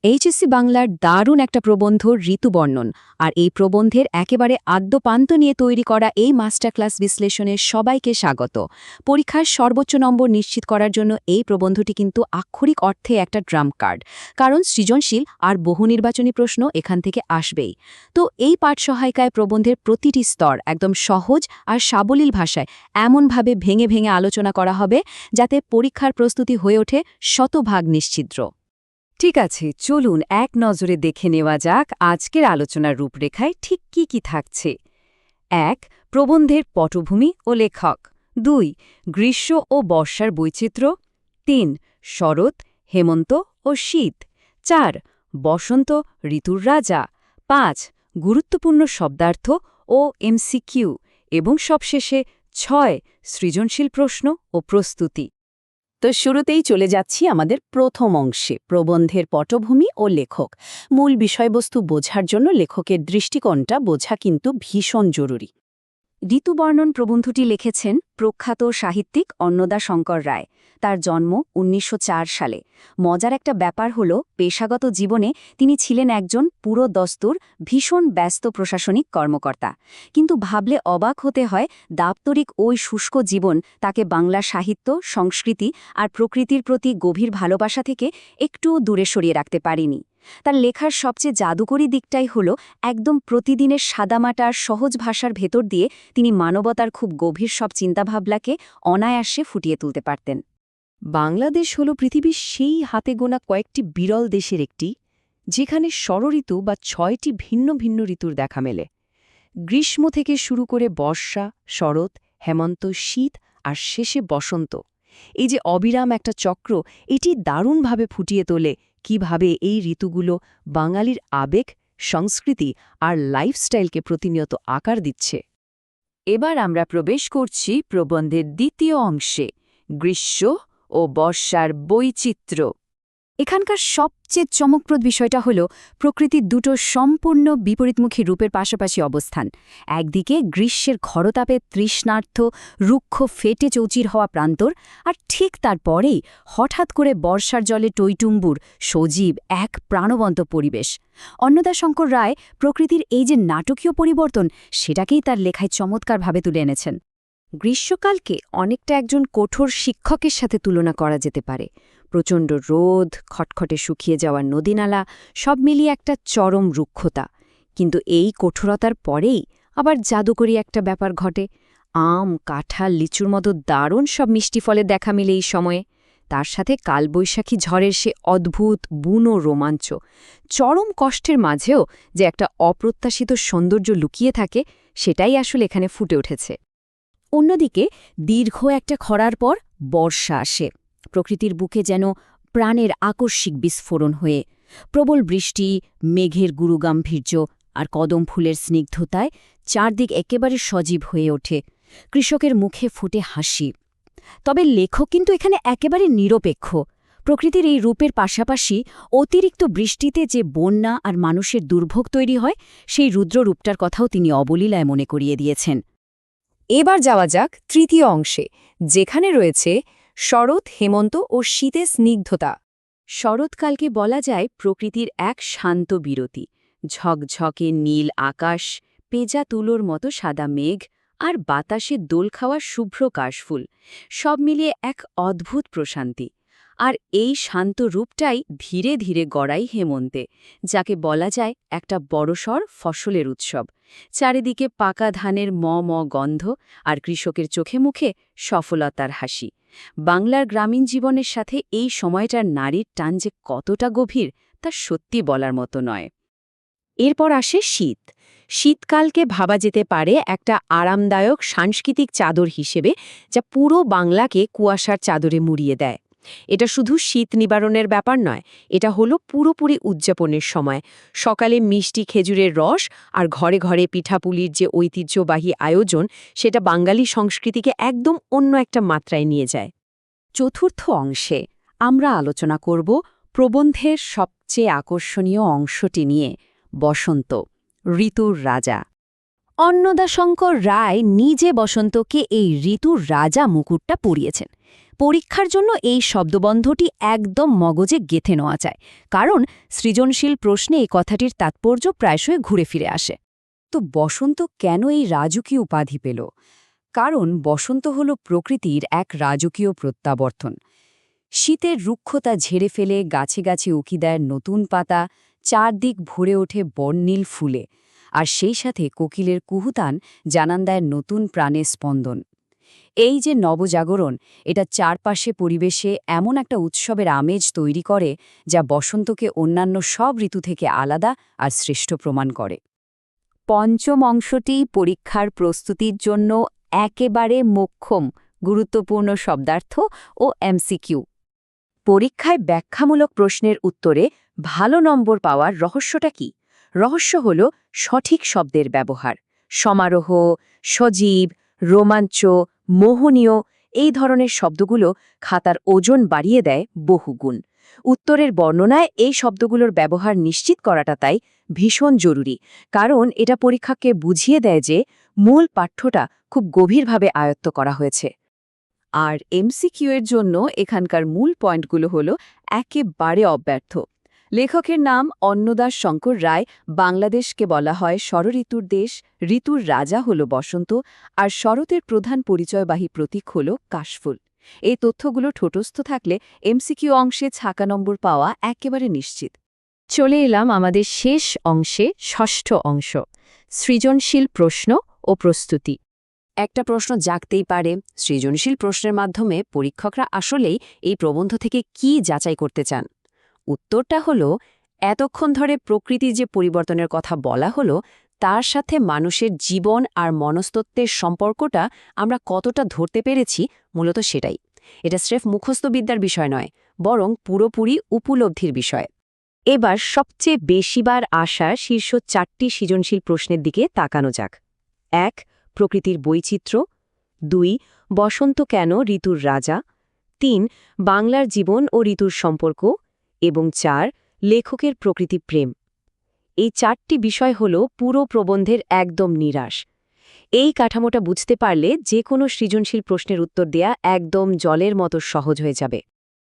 HSC বাংলার দারুণ একটা প্রবন্ধ ঋতুবর্ণন, আর এই প্রবন্ধের একেবারে আদ্যপান্ত নিয়ে তৈরি করা এই মাস্টার ক্লাস বিশ্লেষণে সবাইকে স্বাগত। পরীক্ষার সর্বোচ্চ নম্বর নিশ্চিত করার জন্য এই প্রবন্ধটি কিন্তু আক্ষরিক অর্থে একটা ট্রাম্প কার্ড, কারণ সৃজনশীল আর বহু নির্বাচনী প্রশ্ন এখান থেকে আসবেই। তো এই পাঠ সহায়িকায় প্রবন্ধের প্রতিটি স্তর একদম সহজ আর সাবলীল ভাষায় এমনভাবে ভেঙে ভেঙে আলোচনা করা হবে যাতে পরীক্ষার প্রস্তুতি হয়ে ওঠে শতভাগ নিশ্চিদ্র। ঠিক আছে, চলুন এক নজরে দেখে নেওয়া যাক আজকের আলোচনার রূপরেখায় ঠিক কি কি থাকছে। ১. প্রবন্ধের পটভূমি ও লেখক। ২. গ্রীষ্ম ও বর্ষার বৈচিত্র্য। ৩. শরৎ, হেমন্ত ও শীত। ৪. বসন্ত, ঋতুর রাজা। ৫. গুরুত্বপূর্ণ শব্দার্থ ও এমসিকিউ। এবং সবশেষে ৬. সৃজনশীল প্রশ্ন ও প্রস্তুতি। তো শুরুতেই চলে যাচ্ছি আমাদের প্রথম অংশে, প্রবন্ধের পটভূমি ও লেখক। মূল বিষয়বস্তু বোঝার জন্য লেখকের দৃষ্টিকোণটা বোঝা কিন্তু ভীষণ জরুরি। ঋতুবর্ণন প্রবন্ধটি লিখেছেন প্রখ্যাত সাহিত্যিক অন্নদা শঙ্কর রায়। তার জন্ম ১৯০৪ সালে। মজার একটা ব্যাপার হল, পেশাগত জীবনে তিনি ছিলেন একজন পুরো দস্তুর ভীষণ ব্যস্ত প্রশাসনিক কর্মকর্তা। কিন্তু ভাবলে অবাক হতে হয়, দাপ্তরিক ওই শুষ্ক জীবন তাকে বাংলা সাহিত্য, সংস্কৃতি আর প্রকৃতির প্রতি গভীর ভালোবাসা থেকে একটুও দূরে সরিয়ে রাখতে পারেনি। তার লেখার সবচেয়ে জাদুকরী দিকটাই হল, একদম প্রতিদিনের সাদামাটার সহজ ভাষার ভেতর দিয়ে তিনি মানবতার খুব গভীর সব চিন্তাভাবনাকে অনায়াসে ফুটিয়ে তুলতে পারতেন। বাংলাদেশ হল পৃথিবীর সেই হাতে গোনা কয়েকটি বিরল দেশের একটি, যেখানে ষড়ঋতু বা ৬টি ভিন্ন ভিন্ন ঋতুর দেখা মেলে। গ্রীষ্ম থেকে শুরু করে বর্ষা, শরৎ, হেমন্ত, শীত আর শেষে বসন্ত। এই যে অবিরাম একটা চক্র, এটি দারুণভাবে ফুটিয়ে তোলে কিভাবে এই ঋতুগুলো বাঙালির আবেগ, সংস্কৃতি আর লাইফস্টাইলকে প্রতিনিয়ত আকার দিচ্ছে। এবার আমরা প্রবেশ করছি প্রবন্ধের দ্বিতীয় অংশে, গ্রীষ্ম ও বর্ষার বৈচিত্র্য। এখানকার সবচেয়ে চমকপ্রদ বিষয়টা হল প্রকৃতির দুটো সম্পূর্ণ বিপরীতমুখী রূপের পাশাপাশি অবস্থান। একদিকে গ্রীষ্মের খরতাপে তৃষ্ণার্ত রুক্ষ ফেটে চৌচির হওয়া প্রান্তর, আর ঠিক তারপরেই হঠাৎ করে বর্ষার জলে টইটুম্বুর সজীব এক প্রাণবন্ত পরিবেশ। অন্নদা শঙ্কর রায় প্রকৃতির এই যে নাটকীয় পরিবর্তন, সেটাকেই তার লেখায় চমৎকারভাবে তুলে এনেছেন। গ্রীষ্মকালকে অনেকটা একজন কঠোর শিক্ষকের সাথে তুলনা করা যেতে পারে। প্রচণ্ড রোদ, খটখটে শুকিয়ে যাওয়া নদীনালা, সব মিলিয়ে একটা চরম রুক্ষতা। কিন্তু এই কঠোরতার পরেই আবার জাদুকরী একটা ব্যাপার ঘটে। আম, কাঁঠাল, লিচুর মতো দারুণ সব মিষ্টি ফলের দেখা মিলে এই সময়ে। তার সাথে কালবৈশাখী ঝড়ের সে অদ্ভুত বুনো রোমাঞ্চ। চরম কষ্টের মাঝেও যে একটা অপ্রত্যাশিত সৌন্দর্য লুকিয়ে থাকে, সেটাই আসলে এখানে ফুটে উঠেছে। অন্যদিকে দীর্ঘ একটা খরার পর বর্ষা আসে, প্রকৃতির বুকে যেন প্রাণের আকস্মিক বিস্ফোরণ হয়ে। প্রবল বৃষ্টি, মেঘের গুরুগাম্ভীর্য আর কদম ফুলের স্নিগ্ধতায় চারদিক একেবারে সজীব হয়ে ওঠে। কৃষকের মুখে ফুটে হাসি। তবে লেখক কিন্তু এখানে একেবারে নিরপেক্ষ। প্রকৃতির এই রূপের পাশাপাশি অতিরিক্ত বৃষ্টিতে যে বন্যা আর মানুষের দুর্ভোগ তৈরি হয়, সেই রুদ্ররূপটার কথাও তিনি অবলীলায় মনে করিয়ে দিয়েছেন। এবার যাওয়া যাক তৃতীয় অংশে, যেখানে রয়েছে শরৎ, হেমন্ত ও শীতের স্নিগ্ধতা। শরৎকালকে বলা যায় প্রকৃতির এক শান্ত বিরতি। ঝকঝকে নীল আকাশ, পেঁজা তুলোর মতো সাদা মেঘ আর বাতাসে দোল খাওয়া শুভ্র কাশফুল, সব মিলিয়ে এক অদ্ভুত প্রশান্তি। আর এই শান্ত রূপটাই ধীরে ধীরে গড়াই হেমন্তে, যাকে বলা যায় একটা বড়সড় ফসলের উৎসব। চারিদিকে পাকা ধানের ম গন্ধ আর কৃষকের চোখে মুখে সফলতার হাসি। বাংলার গ্রামীণ জীবনের সাথে এই সময়টার নারীর টান যে কতটা গভীর, তা সত্যি বলার মতো নয়। এরপর আসে শীত। শীতকালকে ভাবা যেতে পারে একটা আরামদায়ক সাংস্কৃতিক চাদর হিসেবে, যা পুরো বাংলাকে কুয়াশার চাদরে মুড়িয়ে দেয়। এটা শুধু শীত নিবারণের ব্যাপার নয়, এটা হলো পুরোপুরি উদযাপনের সময়। সকালে মিষ্টি খেজুরের রস আর ঘরে ঘরে পিঠাপুলির যে ঐতিহ্যবাহী আয়োজন, সেটা বাঙালি সংস্কৃতিকে একদম অন্য একটা মাত্রায় নিয়ে যায়। চতুর্থ অংশে আমরা আলোচনা করব প্রবন্ধের সবচেয়ে আকর্ষণীয় অংশটি নিয়ে, বসন্ত, ঋতুর রাজা। অন্নদা শঙ্কর রায় নিজে বসন্তকে এই ঋতুর রাজা মুকুটটা পরিয়েছেন। পরীক্ষার জন্য এই শব্দবন্ধটি একদম মগজে গেঁথে নেওয়া যায়, কারণ সৃজনশীল প্রশ্নে এই কথাটির তাৎপর্য প্রায়শই ঘুরে ফিরে আসে। তো বসন্ত কেন এই রাজকীয় উপাধি পেল? কারণ বসন্ত হল প্রকৃতির এক রাজকীয় প্রত্যাবর্তন। শীতের রুক্ষতা ঝেড়ে ফেলে গাছে গাছে উকি দেয় নতুন পাতা, চারদিক ভরে ওঠে বর্ণিল ফুলে, আর সেই সাথে কোকিলের কুহুতান জানান দেয় নতুন প্রাণের স্পন্দন। এই যে নবজাগরণ, এটা চারপাশে পরিবেশে এমন একটা উৎসবের আমেজ তৈরি করে যা বসন্তকে অন্যান্য সব ঋতু থেকে আলাদা আর শ্রেষ্ঠ প্রমাণ করে। পঞ্চম অংশটি পরীক্ষার প্রস্তুতির জন্য একেবারে মোক্ষম গুরুত্বপূর্ণ শব্দার্থ ও এমসিকিউ। পরীক্ষায় ব্যাখ্যামূলক প্রশ্নের উত্তরে ভালো নম্বর পাওয়ার রহস্যটা কি? রহস্য হল সঠিক শব্দের ব্যবহার। সমারোহ, সজীব, রোমাঞ্চ, মোহনীয় এই ধরনের শব্দগুলো খাতার ওজন বাড়িয়ে দেয় বহুগুণ। উত্তরের বর্ণনায় এই শব্দগুলোর ব্যবহার নিশ্চিত করাটা তাই ভীষণ জরুরি, কারণ এটা পরীক্ষাকে বুঝিয়ে দেয় যে মূল পাঠ্যটা খুব গভীরভাবে আয়ত্ত করা হয়েছে। আর এমসিকিউ এর জন্য এখানকার মূল পয়েন্টগুলো হল একেবারে অব্যর্থ। লেখকের নাম অন্নদাস শঙ্কর রায়। বাংলাদেশকে বলা হয় ষড়ঋতুর দেশ, ঋতুর রাজা হল বসন্ত, আর শরতের প্রধান পরিচয়বাহী প্রতীক হল কাশফুল। এই তথ্যগুলো ঠোঁটস্থ থাকলে এমসিকিউ অংশে ছাকা নম্বর পাওয়া একেবারে নিশ্চিত। চলে এলাম আমাদের শেষ অংশে, ষষ্ঠ অংশ, সৃজনশীল প্রশ্ন ও প্রস্তুতি। একটা প্রশ্ন জাগতেই পারে, সৃজনশীল প্রশ্নের মাধ্যমে পরীক্ষকরা আসলেই এই প্রবন্ধ থেকে কি যাচাই করতে চান? উত্তরটা হলো, এতক্ষণ ধরে প্রকৃতির যে পরিবর্তনের কথা বলা হলো তার সাথে মানুষের জীবন আর মনস্তত্ত্বের সম্পর্কটা আমরা কতটা ধরতে পেরেছি, মূলত সেটাই। এটা স্রেফ মুখস্থবিদ্যার বিষয় নয়, বরং পুরোপুরি উপলব্ধির বিষয়। এবার সবচেয়ে বেশিবার আসা শীর্ষ 4টি সৃজনশীল প্রশ্নের দিকে তাকানো যাক। 1. প্রকৃতির বৈচিত্র্য। 2. বসন্ত কেন ঋতুর রাজা। 3. বাংলার জীবন ও ঋতুর সম্পর্ক। এবং 4. লেখকের প্রকৃতি প্রেম। এই 4টি বিষয় হল পুরো প্রবন্ধের একদম নিরাশ। এই কাঠামোটা বুঝতে পারলে যে কোনো সৃজনশীল প্রশ্নের উত্তর দেয়া একদম জলের মতো সহজ হয়ে যাবে।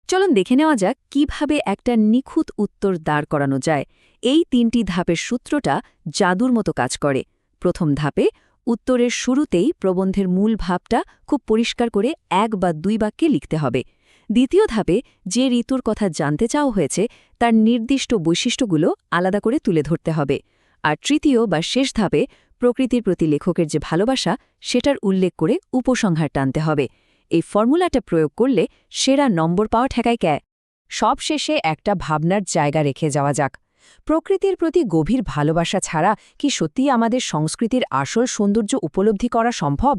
চলুন দেখে নেওয়া যাক কিভাবে একটা নিখুঁত উত্তর দাঁড় করানো যায়। এই 3টি ধাপের সূত্রটা জাদুর মতো কাজ করে। প্রথম ধাপে উত্তরের শুরুতেই প্রবন্ধের মূল ভাবটা খুব পরিষ্কার করে 1 বা 2 বাক্যে লিখতে হবে। দ্বিতীয় ধাপে যে ঋতুর কথা জানতে চাওয়া হয়েছে তার নির্দিষ্ট বৈশিষ্ট্যগুলো আলাদা করে তুলে ধরতে হবে। আর তৃতীয় বা শেষ ধাপে প্রকৃতির প্রতি লেখকের যে ভালোবাসা সেটার উল্লেখ করে উপসংহার টানতে হবে। এই ফর্মুলাটা প্রয়োগ করলে সেরা নম্বর পাওয়া ঠেকায় ক্যা। সব শেষে একটা ভাবনার জায়গা রেখে যাওয়া যাক। প্রকৃতির প্রতি গভীর ভালোবাসা ছাড়া কি সত্যিই আমাদের সংস্কৃতির আসল সৌন্দর্য উপলব্ধি করা সম্ভব?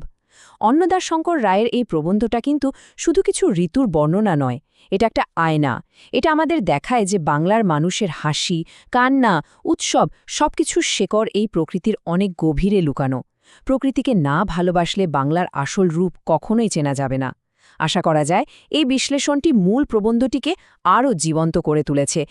অন্নদাস শঙ্কর রায়ের এই প্রবন্ধটা কিন্তু শুধু কিছু ঋতুর বর্ণনা নয়, এটা একটা আয়না। এটা আমাদের দেখায় যে বাংলার মানুষের হাসি, কান্না, উৎসব সবকিছুর শেকড় এই প্রকৃতির অনেক গভীরে লুকানো। প্রকৃতিকে না ভালোবাসলে বাংলার আসল রূপ কখনোই চেনা যাবে না। আশা করা যায় এই বিশ্লেষণটি মূল প্রবন্ধটিকে আরও জীবন্ত করে তুলেছে।